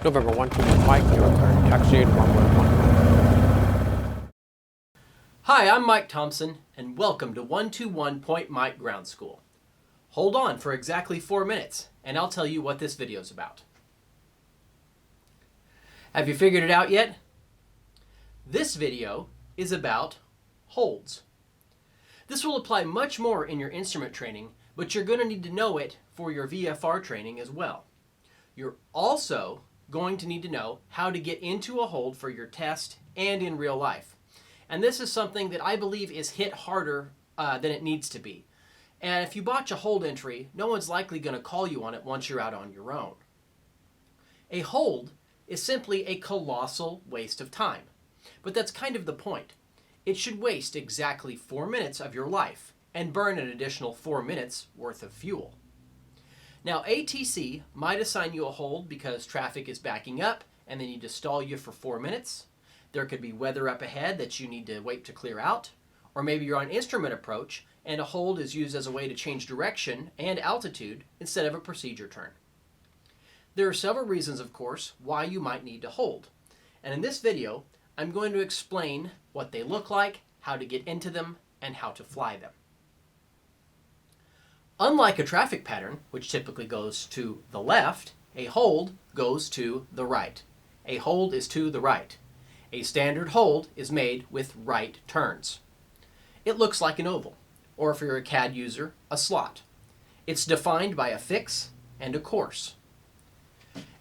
November 121 Mike, your turn. Taxiing 111. Hi, I'm Mike Thompson, and welcome to 121 Point Mike Ground School. Hold on for exactly 4 minutes, and I'll tell you what this video is about. Have you figured it out yet? This video is about holds. This will apply much more in your instrument training, but you're going to need to know it for your VFR training as well. You're also going to need to know how to get into a hold for your test and in real life. And this is something that I believe is hit harder than it needs to be. And if you botch a hold entry, no one's likely going to call you on it once you're out on your own. A hold is simply a colossal waste of time. But that's kind of the point. It should waste exactly 4 minutes of your life and burn an additional 4 minutes worth of fuel. Now, ATC might assign you a hold because traffic is backing up and they need to stall you for 4 minutes. There could be weather up ahead that you need to wait to clear out. Or maybe you're on instrument approach and a hold is used as a way to change direction and altitude instead of a procedure turn. There are several reasons, of course, why you might need to hold. And in this video, I'm going to explain what they look like, how to get into them, and how to fly them. Unlike a traffic pattern, which typically goes to the left, a hold goes to the right. A hold is to the right. A standard hold is made with right turns. It looks like an oval, or if you're a CAD user, a slot. It's defined by a fix and a course.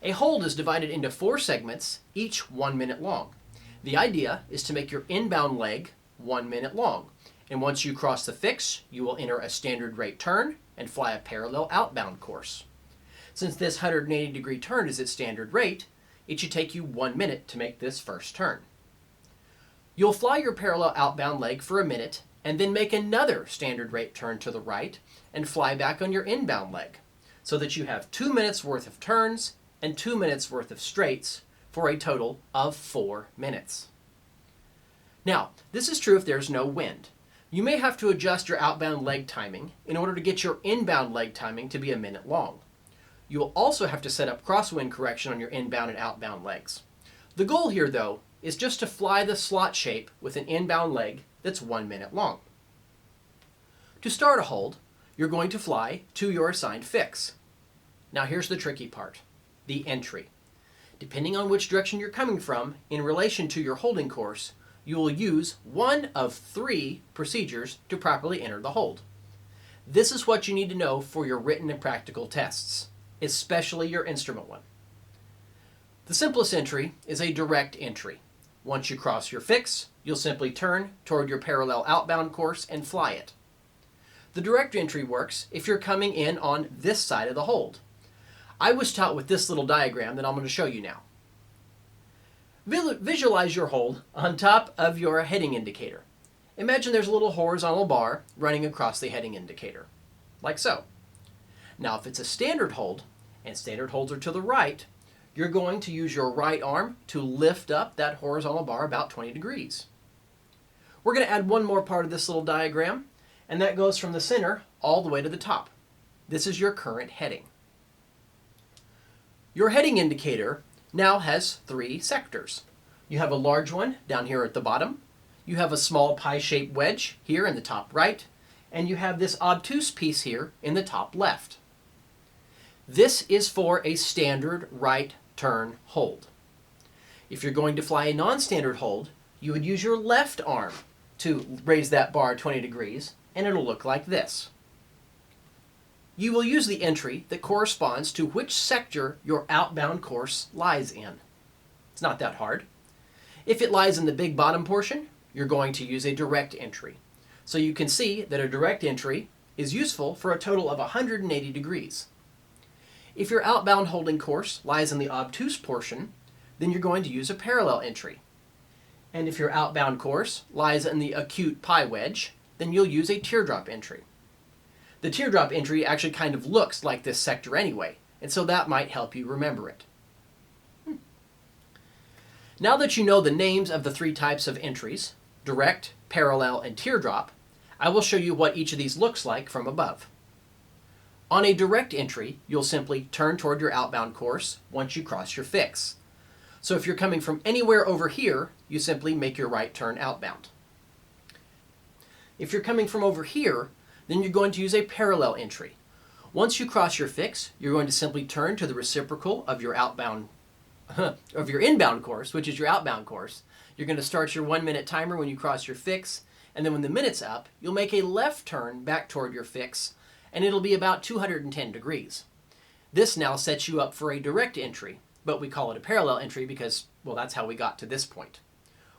A hold is divided into 4 segments, each 1 minute long. The idea is to make your inbound leg 1 minute long, and once you cross the fix, you will enter a standard rate turn and fly a parallel outbound course. Since this 180 degree turn is its standard rate, it should take you 1 minute to make this first turn. You'll fly your parallel outbound leg for a minute and then make another standard rate turn to the right and fly back on your inbound leg so that you have 2 minutes worth of turns and 2 minutes worth of straights for a total of 4 minutes. Now, this is true if there's no wind. You may have to adjust your outbound leg timing in order to get your inbound leg timing to be a minute long. You will also have to set up crosswind correction on your inbound and outbound legs. The goal here, though, is just to fly the slot shape with an inbound leg that's 1 minute long. To start a hold, you're going to fly to your assigned fix. Now here's the tricky part, the entry. Depending on which direction you're coming from in relation to your holding course, you will use one of 3 procedures to properly enter the hold. This is what you need to know for your written and practical tests, especially your instrument one. The simplest entry is a direct entry. Once you cross your fix, you'll simply turn toward your parallel outbound course and fly it. The direct entry works if you're coming in on this side of the hold. I was taught with this little diagram that I'm going to show you now. Visualize your hold on top of your heading indicator. Imagine there's a little horizontal bar running across the heading indicator, like so. Now if it's a standard hold, and standard holds are to the right, you're going to use your right arm to lift up that horizontal bar about 20 degrees. We're going to add one more part of this little diagram, and that goes from the center all the way to the top. This is your current heading. Your heading indicator now has 3 sectors. You have a large one down here at the bottom, you have a small pie-shaped wedge here in the top right, and you have this obtuse piece here in the top left. This is for a standard right turn hold. If you're going to fly a non-standard hold, you would use your left arm to raise that bar 20 degrees, and it'll look like this. You will use the entry that corresponds to which sector your outbound course lies in. It's not that hard. If it lies in the big bottom portion, you're going to use a direct entry. So you can see that a direct entry is useful for a total of 180 degrees. If your outbound holding course lies in the obtuse portion, then you're going to use a parallel entry. And if your outbound course lies in the acute pie wedge, then you'll use a teardrop entry. The teardrop entry actually kind of looks like this sector anyway, and so that might help you remember it. Now that you know the names of the 3 types of entries, direct, parallel, and teardrop, I will show you what each of these looks like from above. On a direct entry, you'll simply turn toward your outbound course once you cross your fix. So if you're coming from anywhere over here, you simply make your right turn outbound. If you're coming from over here, then you're going to use a parallel entry. Once you cross your fix, you're going to simply turn to the reciprocal of your inbound course, which is your outbound course. You're going to start your 1 minute timer when you cross your fix, and then when the minute's up, you'll make a left turn back toward your fix, and it'll be about 210 degrees. This now sets you up for a direct entry, but we call it a parallel entry because, well, that's how we got to this point.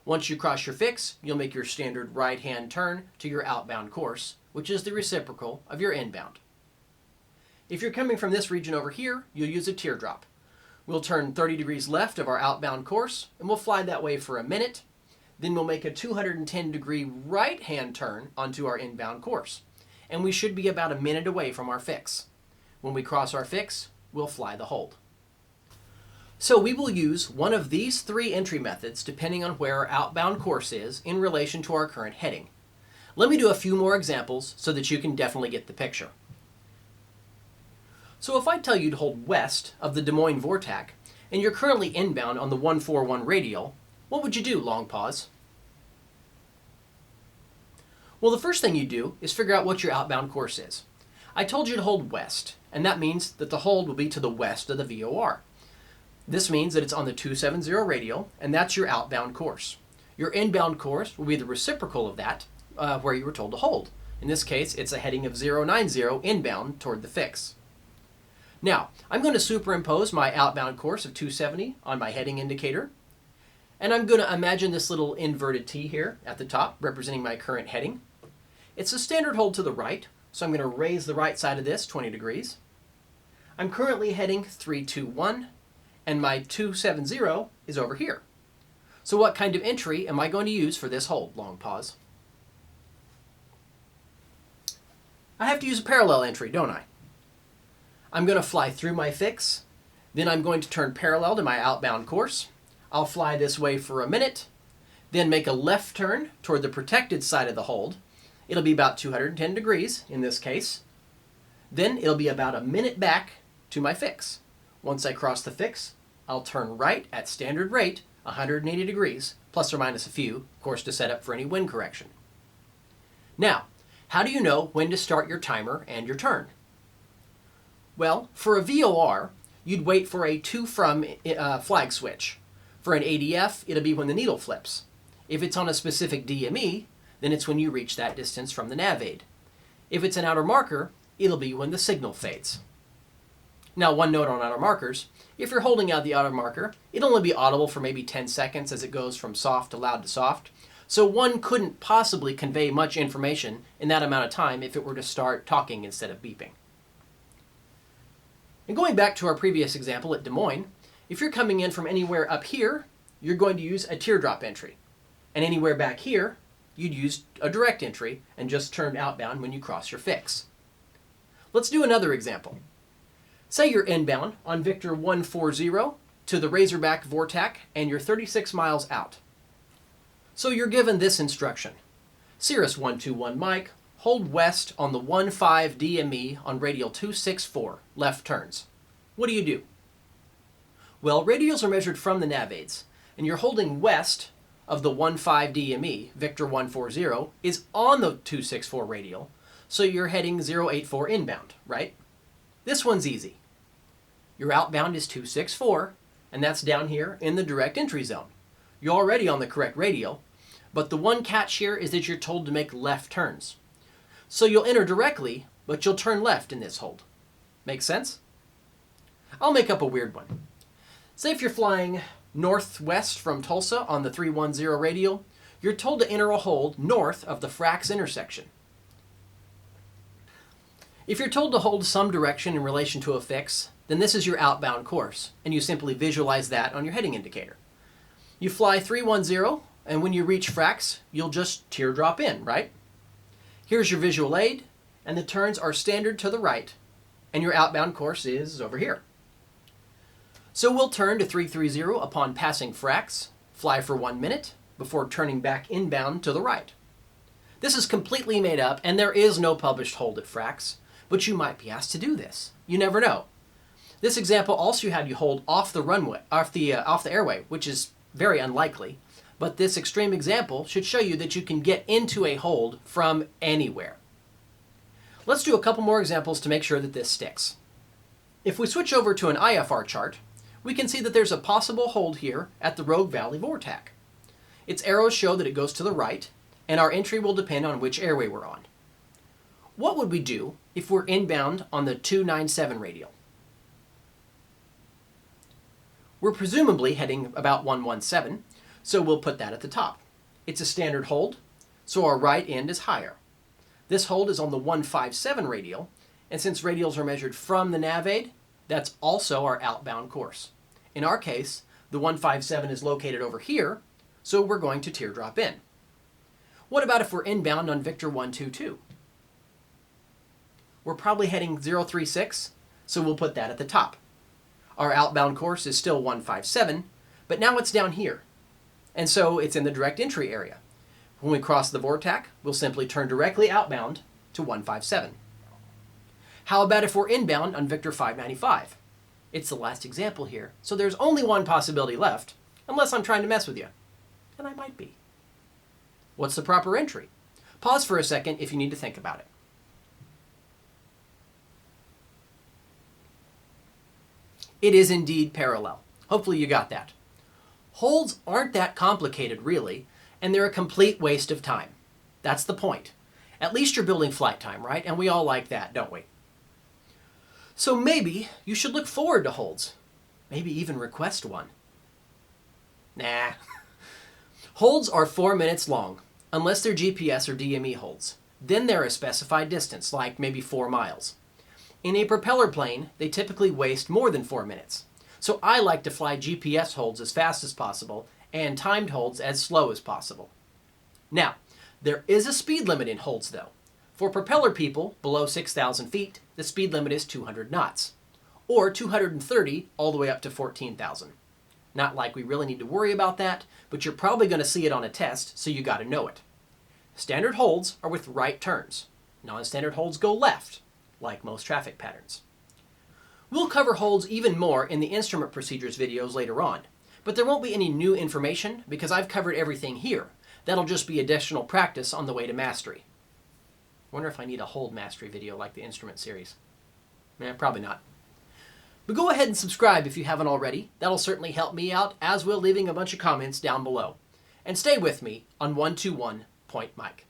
Once you cross your fix, you'll make your standard right-hand turn to your outbound course, which is the reciprocal of your inbound. If you're coming from this region over here, you'll use a teardrop. We'll turn 30 degrees left of our outbound course, and we'll fly that way for a minute. Then we'll make a 210 degree right-hand turn onto our inbound course. And we should be about a minute away from our fix. When we cross our fix, we'll fly the hold. So we will use one of these three entry methods depending on where our outbound course is in relation to our current heading. Let me do a few more examples so that you can definitely get the picture. So if I tell you to hold west of the Des Moines Vortac, and you're currently inbound on the 141 radial, what would you do, long pause? Well, the first thing you do is figure out what your outbound course is. I told you to hold west, and that means that the hold will be to the west of the VOR. This means that it's on the 270 radial, and that's your outbound course. Your inbound course will be the reciprocal of that, where you were told to hold. In this case, it's a heading of 090 inbound toward the fix. Now, I'm going to superimpose my outbound course of 270 on my heading indicator, and I'm going to imagine this little inverted T here at the top, representing my current heading. It's a standard hold to the right, so I'm going to raise the right side of this 20 degrees. I'm currently heading 321, and my 270 is over here. So what kind of entry am I going to use for this hold? Long pause. I have to use a parallel entry, don't I? I'm going to fly through my fix, then I'm going to turn parallel to my outbound course. I'll fly this way for a minute, then make a left turn toward the protected side of the hold. It'll be about 210 degrees in this case. Then it'll be about a minute back to my fix. Once I cross the fix, I'll turn right at standard rate, 180 degrees, plus or minus a few, of course, to set up for any wind correction. Now, how do you know when to start your timer and your turn? Well, for a VOR, you'd wait for a to-from flag switch. For an ADF, it'll be when the needle flips. If it's on a specific DME, then it's when you reach that distance from the nav aid. If it's an outer marker, it'll be when the signal fades. Now, one note on outer markers. If you're holding out the outer marker, it'll only be audible for maybe 10 seconds as it goes from soft to loud to soft. So one couldn't possibly convey much information in that amount of time if it were to start talking instead of beeping. And going back to our previous example at Des Moines, if you're coming in from anywhere up here, you're going to use a teardrop entry. And anywhere back here, you'd use a direct entry and just turn outbound when you cross your fix. Let's do another example. Say you're inbound on Victor 140 to the Razorback Vortac and you're 36 miles out. So you're given this instruction. Cirrus 121 Mike, hold west on the 15 DME on radial 264, left turns. What do you do? Well, radials are measured from the nav aids, and you're holding west of the 15 DME, Victor 140, is on the 264 radial, so you're heading 084 inbound, right? This one's easy. Your outbound is 264, and that's down here in the direct entry zone. You're already on the correct radial, but the one catch here is that you're told to make left turns. So you'll enter directly, but you'll turn left in this hold. Make sense? I'll make up a weird one. Say if you're flying northwest from Tulsa on the 310 radial, you're told to enter a hold north of the Frax intersection. If you're told to hold some direction in relation to a fix, then this is your outbound course, and you simply visualize that on your heading indicator. You fly 310, and when you reach Frax, you'll just teardrop in, right? Here's your visual aid, and the turns are standard to the right, and your outbound course is over here. So we'll turn to 330 upon passing Frax, fly for 1 minute, before turning back inbound to the right. This is completely made up, and there is no published hold at Frax, but you might be asked to do this. You never know. This example also had you hold off the runway, off the airway, which is very unlikely. But this extreme example should show you that you can get into a hold from anywhere. Let's do a couple more examples to make sure that this sticks. If we switch over to an IFR chart, we can see that there's a possible hold here at the Rogue Valley Vortac. Its arrows show that it goes to the right, and our entry will depend on which airway we're on. What would we do if we're inbound on the 297 radial? We're presumably heading about 117, so we'll put that at the top. It's a standard hold, so our right end is higher. This hold is on the 157 radial, and since radials are measured from the nav aid, that's also our outbound course. In our case, the 157 is located over here, so we're going to teardrop in. What about if we're inbound on Victor 122? We're probably heading 036, so we'll put that at the top. Our outbound course is still 157, but now it's down here. And so it's in the direct entry area. When we cross the Vortac, we'll simply turn directly outbound to 157. How about if we're inbound on Victor 595? It's the last example here, so there's only one possibility left, unless I'm trying to mess with you. And I might be. What's the proper entry? Pause for a second if you need to think about it. It is indeed parallel. Hopefully you got that. Holds aren't that complicated, really, and they're a complete waste of time. That's the point. At least you're building flight time, right? And we all like that, don't we? So maybe you should look forward to holds. Maybe even request one. Nah. Holds are 4 minutes long, unless they're GPS or DME holds. Then they're a specified distance, like maybe 4 miles. In a propeller plane, they typically waste more than 4 minutes. So I like to fly GPS holds as fast as possible and timed holds as slow as possible. Now, there is a speed limit in holds though. For propeller people below 6,000 feet, the speed limit is 200 knots, or 230 all the way up to 14,000. Not like we really need to worry about that, but you're probably going to see it on a test, so you got to know it. Standard holds are with right turns. Non-standard holds go left, like most traffic patterns. We'll cover holds even more in the instrument procedures videos later on, but there won't be any new information because I've covered everything here. That'll just be additional practice on the way to mastery. Wonder if I need a hold mastery video like the instrument series. Probably not. But go ahead and subscribe if you haven't already. That'll certainly help me out, as will leaving a bunch of comments down below. And stay with me on 121 Point Mike.